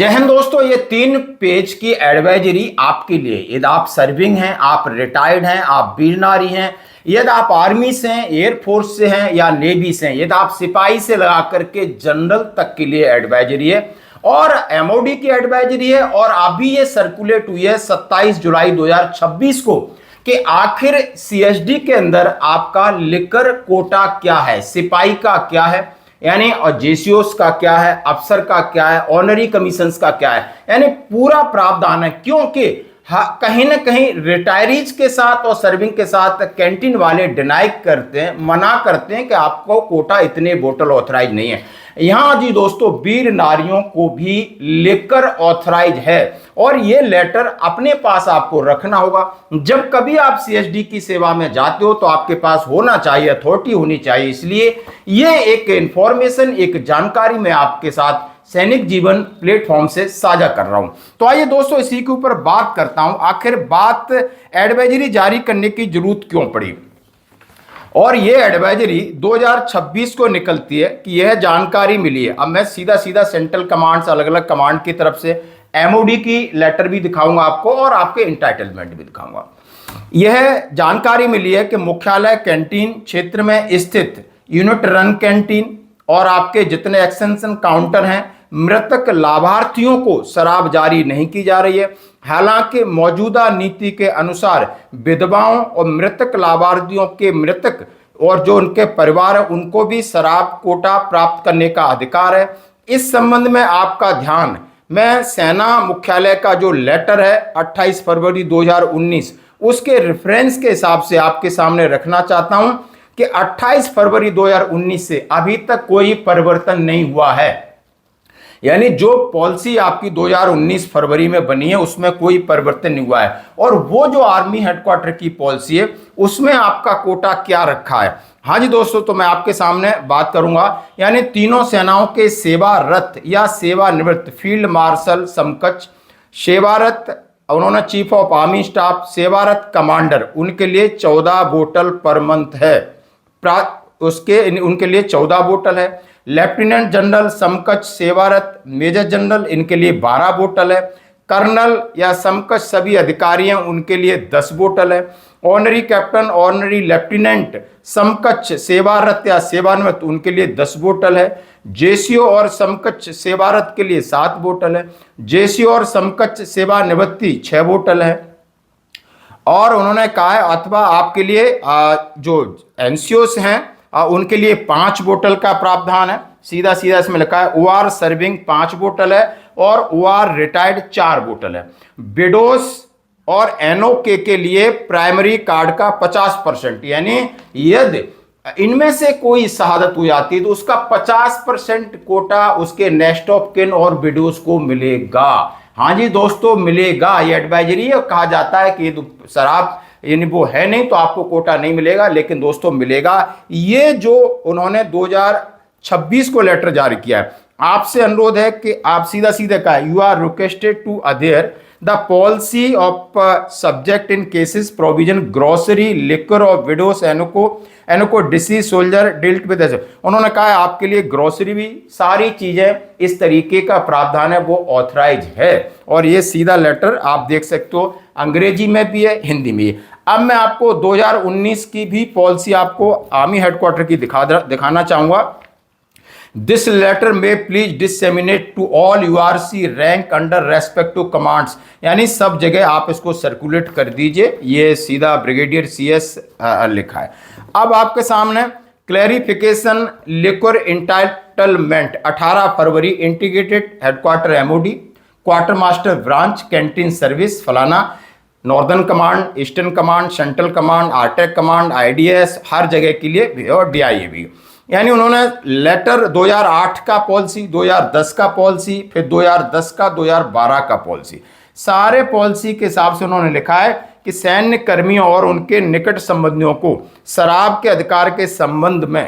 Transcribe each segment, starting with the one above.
जय हिंद दोस्तों, ये 3 पेज की एडवाइजरी आपके लिए। यदि आप सर्विंग हैं, आप रिटायर्ड हैं, आप वीर नारी हैं, यदि आप आर्मी से हैं, एयरफोर्स से हैं या नेवी से हैं, यदि आप सिपाही से लगा करके जनरल तक के लिए एडवाइजरी है और एमओडी की एडवाइजरी है। और अभी ये सर्कुलेट हुई है 27 जुलाई 2026 को कि आखिर सीएसडी के अंदर आपका लिकर कोटा क्या है, सिपाही का क्या है, यानी और जेसीओस का क्या है, अफसर का क्या है, ऑनरी कमीशंस का क्या है, यानी पूरा प्रावधान है। क्योंकि कहीं ना कहीं रिटायरीज के साथ और सर्विंग के साथ कैंटीन वाले डिनाई करते हैं, मना करते हैं कि आपको कोटा इतने बोतल ऑथराइज नहीं है। यहां जी दोस्तों, वीर नारियों को भी लेकर ऑथराइज है और ये लेटर अपने पास आपको रखना होगा। जब कभी आप सीएसडी की सेवा में जाते हो तो आपके पास होना चाहिए, अथॉरिटी होनी चाहिए। इसलिए ये एक इंफॉर्मेशन, एक जानकारी मैं आपके साथ सैनिक जीवन प्लेटफॉर्म से साझा कर रहा हूं। तो आइए दोस्तों, इसी के ऊपर बात करता हूं, आखिर बात एडवाइजरी जारी करने की जरूरत क्यों पड़ी। और ये एडवाइजरी 2026 को निकलती है कि यह जानकारी मिली है। अब मैं सीधा सीधा सेंट्रल कमांड से, अलग अलग कमांड की तरफ से एमओडी की लेटर भी दिखाऊंगा आपको और आपके इंटाइटलमेंट भी दिखाऊंगा। यह जानकारी मिली है कि मुख्यालय कैंटीन क्षेत्र में स्थित यूनिट रन कैंटीन और आपके जितने एक्सटेंशन काउंटर हैं, मृतक लाभार्थियों को शराब जारी नहीं की जा रही है। हालांकि मौजूदा नीति के अनुसार विधवाओं और मृतक लाभार्थियों के मृतक और जो उनके परिवार है उनको भी शराब कोटा प्राप्त करने का अधिकार है। इस संबंध में आपका ध्यान मैं सेना मुख्यालय का जो लेटर है 28 फरवरी 2019 उसके रेफरेंस के हिसाब से आपके सामने रखना चाहता हूं कि 28 फरवरी 2019 से अभी तक कोई परिवर्तन नहीं हुआ है। यानी जो पॉलिसी आपकी 2019 फरवरी में बनी है उसमें कोई परिवर्तन नहीं हुआ है। और वो जो आर्मी हेडक्वार्टर की पॉलिसी है उसमें आपका कोटा क्या रखा है। हाँ जी दोस्तों, तो मैं आपके सामने बात करूंगा। यानी तीनों सेनाओं के सेवारत या सेवानिवृत्त फील्ड मार्शल समकक्ष, सेवारत उन्होंने चीफ ऑफ आर्मी स्टाफ, सेवारत कमांडर, उनके लिए 14 बोतल पर मंथ है। उनके लिए 14 बोतल है। लेफ्टिनेंट जनरल समकक्ष सेवारत मेजर जनरल, इनके लिए 12 बोतल है। कर्नल या समकक्ष सभी अधिकारी हैं, उनके लिए 10 बोतल है। ऑनरी कैप्टन, ऑनरी लेफ्टिनेंट समकक्ष सेवारत या सेवानिवृत्त, उनके लिए 10 बोतल है। जेसीओ और समकक्ष सेवारत के लिए 7 बोतल है। जेसीओ और समकक्ष सेवानिवृत्ति 6 बोतल है। और उन्होंने कहा है अथवा आपके लिए जो एनसीओस हैं उनके लिए 5 बोतल का प्रावधान है। सीधा सीधा इसमें लिखा है ओआर सर्विंग 5 बोतल है और ओआर रिटायर्ड 4 बोतल है। विडोस और एनओके के लिए प्राइमरी कार्ड का 50%, यानी यदि इनमें से कोई शहादत हो जाती है तो उसका 50% कोटा उसके नेक्स्ट ऑफ किन और विडोस को मिलेगा। हाँ जी दोस्तों, मिलेगा। ये एडवाइजरी है। कहा जाता है कि शराब यानी वो है नहीं तो आपको कोटा नहीं मिलेगा, लेकिन दोस्तों मिलेगा। ये जो उन्होंने 2026 को लेटर जारी किया है, आपसे अनुरोध है कि आप सीधा सीधा कहा you are requested to adhere the policy of subject in cases provision grocery liquor of widows एनको डिसीज सोल्जर डिल्ट विद। उन्होंने कहा है आपके लिए ग्रोसरी भी सारी चीजें इस तरीके का प्रावधान है वो ऑथराइज है। और ये सीधा लेटर आप देख सकते हो, अंग्रेजी में भी है, हिंदी में भी है। अब मैं आपको 2019 की भी पॉलिसी आपको आर्मी हेडक्वार्टर की दिखाना चाहूंगा। दिस लेटर में please disseminate to all URC rank under respective commands, यानी सब जगह आप इसको सर्कुलेट कर दीजिए। ये सीधा ब्रिगेडियर CS लिखा है। अब आपके सामने क्लैरिफिकेशन लिक्वर इंटाइटलमेंट 18 फरवरी integrated headquarter MOD quarter master branch canteen service फलाना, northern command, eastern command, central command, ARTRAC command, IDS, हर जगह के लिए भी और DIA भी। यानी उन्होंने लेटर 2008 का पॉलिसी, 2010 का पॉलिसी, फिर 2010 का, 2012 का पॉलिसी, सारे पॉलिसी के हिसाब से उन्होंने लिखा है कि सैन्य कर्मियों और उनके निकट संबंधियों को शराब के अधिकार के संबंध में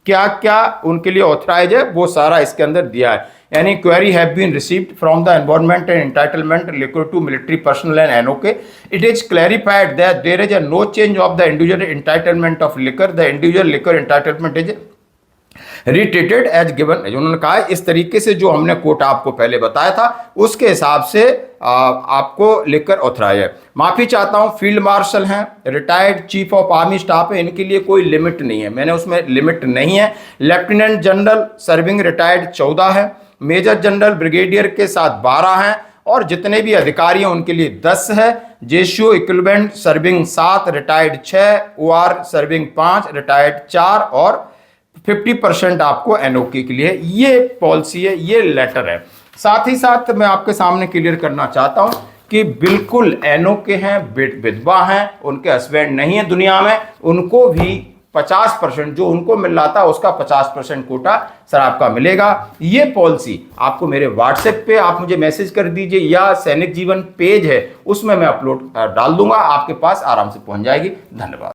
क्या क्या उनके लिए ऑथराइज है वो सारा इसके अंदर दिया है। यानी query have been received from the environment and entitlement liquor to military personnel and NOK. It is clarified that there is no change of the individual entitlement of liquor. The individual liquor entitlement is retreated as given. उन्होंने कहा इस तरीके से जो हमने कोटा आपको पहले बताया था उसके हिसाब से आपको लिखकर ऑथराइज है। माफी चाहता हूं, फील्ड मार्शल हैं, retired chief of army staff है, इनके लिए कोई लिमिट नहीं है, मैंने उसमें लिमिट नहीं है। लेफ्टिनेंट जनरल सर्विंग रिटायर्ड 14 है, मेजर जनरल ब्रिगेडियर के साथ 12 हैं, और जितने भी अधिकारी हैं उनके लिए 10 है। JCO equivalent serving 7, retired 6, OR serving 5, retired 4, और 50% आपको एनओके के लिए। ये पॉलिसी है, ये लेटर है। साथ ही साथ मैं आपके सामने क्लियर करना चाहता हूं कि बिल्कुल एनओके हैं, विधवा हैं, उनके हस्बैंड नहीं है दुनिया में, उनको भी 50% जो उनको मिल रहा था उसका 50% कोटा सर आपका मिलेगा। ये पॉलिसी आपको मेरे व्हाट्सएप पे आप मुझे मैसेज कर दीजिए, या सैनिक जीवन पेज है उसमें मैं अपलोड डाल दूंगा, आपके पास आराम से पहुंच जाएगी। धन्यवाद।